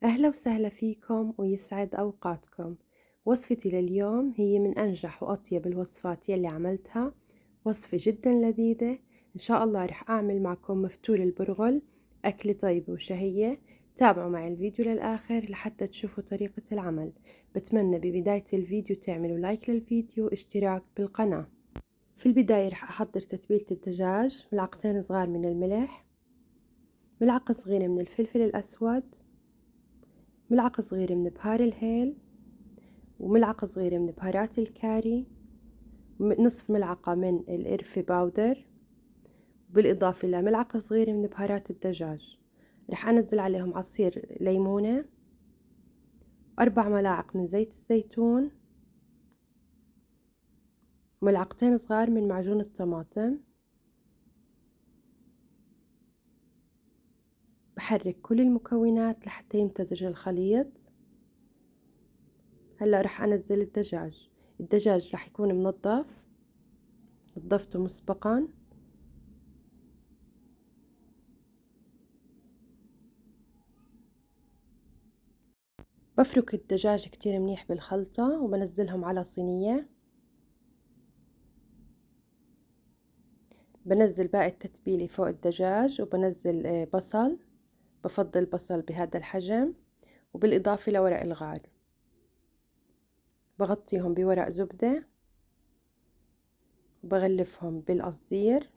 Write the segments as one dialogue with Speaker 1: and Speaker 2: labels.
Speaker 1: أهلا وسهلا فيكم ويسعد أوقاتكم. وصفتي لليوم هي من أنجح وأطيب الوصفات يلي عملتها، وصفة جدا لذيذة. إن شاء الله رح أعمل معكم مفتول البرغل، أكلة طيبة وشهية. تابعوا معي الفيديو للآخر لحتى تشوفوا طريقة العمل. بتمنى ببداية الفيديو تعملوا لايك للفيديو واشتراك بالقناة. في البداية رح أحضر تتبيلة الدجاج: ملعقتين صغار من الملح، ملعقة صغيرة من الفلفل الأسود، ملعقة صغيرة من بهار الهيل، وملعقة صغيرة من بهارات الكاري، نصف ملعقة من القرفة باودر، بالإضافة لملعقة صغيرة من بهارات الدجاج. رح أنزل عليهم عصير ليمونة، 4 ملاعق من زيت الزيتون، وملعقتين صغار من معجون الطماطم. بحرك كل المكونات لحتى يمتزج الخليط. هلا رح أنزل الدجاج رح يكون نظفته مسبقا. بفرك الدجاج كتير منيح بالخلطة وبنزلهم على صينية. بنزل باقي التتبيلة فوق الدجاج، وبنزل بصل، بفضل بصل بهذا الحجم، وبالإضافة لورق الغار. بغطيهم بورق زبدة وبغلفهم بالقصدير،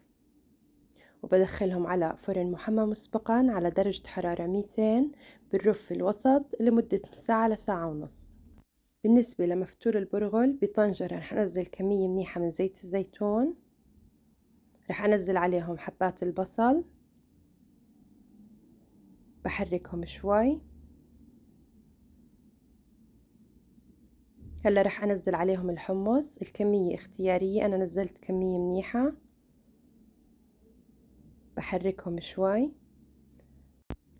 Speaker 1: وبدخلهم على فرن محمى مسبقا على درجة حرارة 200 بالرف الوسط لمدة ساعة لساعة ونص. بالنسبة لمفتول البرغل، بطنجرة رح أنزل كمية منيحة من زيت الزيتون، رح أنزل عليهم حبات البصل، بحركهم شوي. هلا رح أنزل عليهم الحمص، الكمية اختيارية، أنا نزلت كمية منيحة. بحركهم شوي.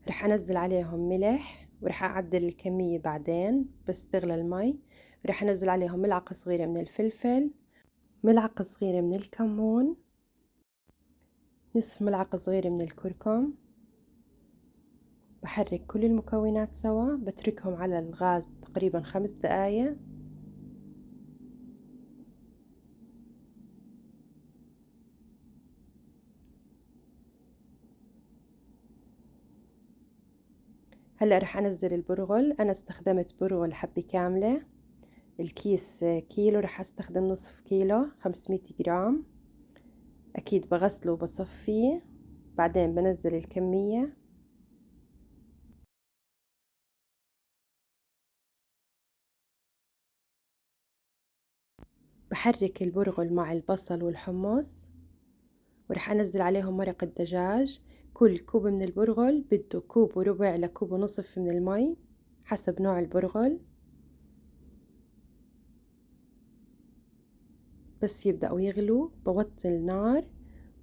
Speaker 1: رح أنزل عليهم ملح، ورح أعدل الكمية بعدين بس تغلى المي. رح أنزل عليهم ملعقة صغيرة من الفلفل، ملعقة صغيرة من الكمون، نصف ملعقة صغيرة من الكركم. بحرك كل المكونات سوا، بتركهم على الغاز تقريبا 5 دقايق. هلا رح أنزل البرغل. أنا استخدمت برغل حبة كاملة، الكيس كيلو، رح استخدم نصف كيلو 500 جرام. اكيد بغسله وبصفيه، بعدين بنزل الكمية. بحرك البرغل مع البصل والحمص، ورح انزل عليهم مرق الدجاج. كل كوب من البرغل بده كوب وربع لكوب ونصف من المي حسب نوع البرغل. بس يبدأوا يغلوا بوطي النار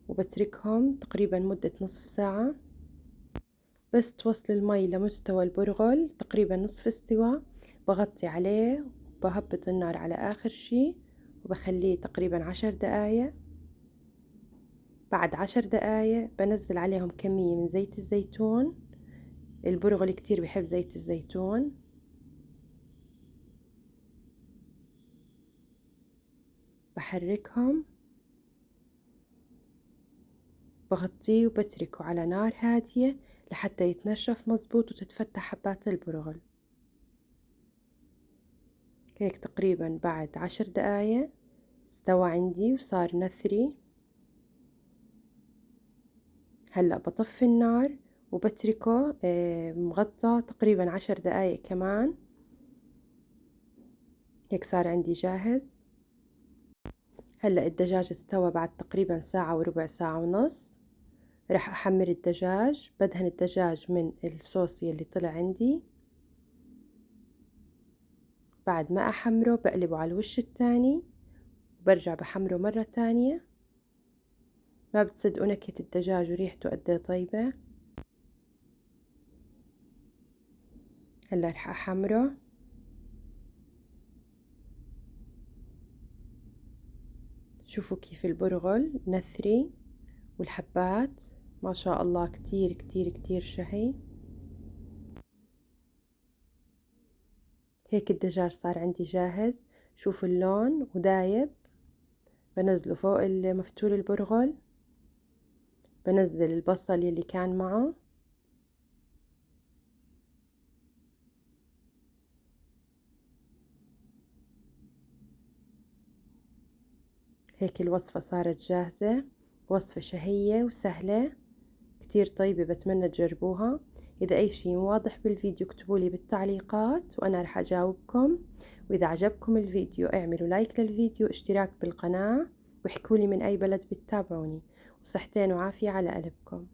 Speaker 1: وبتركهم تقريبا مدة نصف ساعة. بس توصل المي لمستوى البرغل تقريبا نصف استوى، بغطي عليه وبهبط النار على آخر شي، وبخليه تقريبا 10 دقايق. بعد 10 دقايق بنزل عليهم كمية من زيت الزيتون، البرغل كتير بحب زيت الزيتون. بحركهم، بغطيه وبتركه على نار هادية لحتى يتنشف مزبوط وتتفتح حبات البرغل. هيك تقريبا بعد 10 دقايق استوى عندي وصار نثري. هلأ بطفي النار وبتركه مغطى تقريبا 10 دقايق كمان. هيك صار عندي جاهز. هلأ الدجاج استوى بعد تقريبا ساعة وربع، ساعة ونص. رح أحمر الدجاج، بدهن الدجاج من الصوص يلي طلع عندي. بعد ما أحمره بقلبه على الوش التاني، وبرجع بحمره مرة تانية. ما بتصدقوا نكهة الدجاج وريحته قد طيبة. هلا رح أحمره. شوفوا كيف البرغل نثري، والحبات ما شاء الله كتير كتير كتير شهي. هيك الدجاج صار عندي جاهز. شوفوا اللون ودايب. بنزله فوق مفتول البرغل، بنزل البصل يلي كان معه، هيك الوصفة صارت جاهزة. وصفة شهية وسهلة كتير طيبة، بتمنى تجربوها. إذا أي شي واضح بالفيديو اكتبولي بالتعليقات وأنا رح أجاوبكم. وإذا عجبكم الفيديو اعملوا لايك للفيديو، اشتراك بالقناة، واحكولي من أي بلد بتتابعوني. وصحتين وعافية على قلبكم.